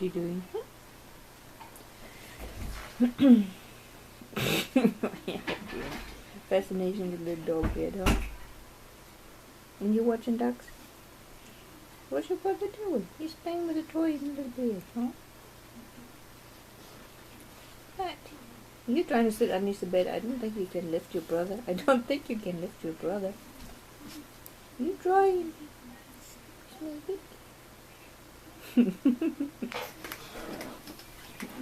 you doing? Fascination with the dog bed, huh? And you watching ducks? What's your brother doing? He's playing with a toy in the bed, huh? What? You trying to sit underneath the bed? I don't think you can lift your brother. I don't think you can lift your brother. You trying?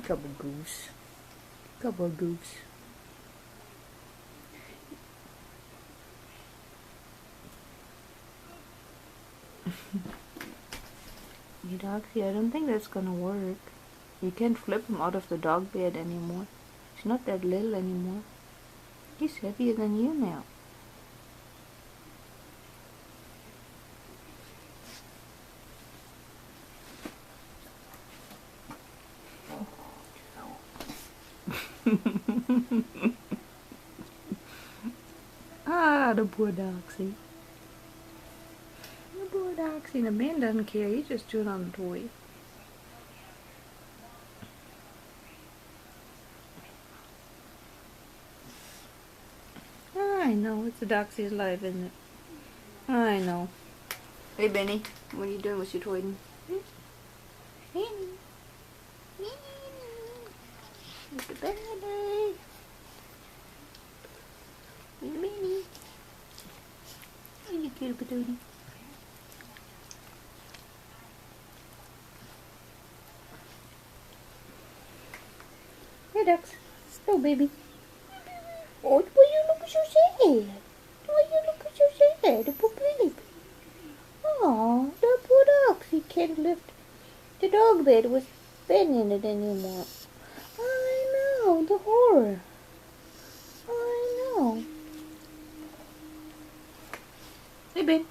Couple goose. Couple goose. You Doxy, I don't think that's gonna work. You can't flip him out of the dog bed anymore. He's not that little anymore. He's heavier than you now. Ah, the poor Doxy. The poor Doxy. The man doesn't care. He's just chewing on the toy. I know. It's the Doxy's life, isn't it? I know. Hey, Benny. What are you doing with your toy? Benny. It's a Benny. Benny. Oh, you cute patootie. Hey, ducks. Oh, baby. Oh, why you look so sad? Why you look so sad? The poor baby. Oh, the poor dog. He can't lift the dog bed with Ben in it anymore. I know, the horror. I know. Hey, Ben.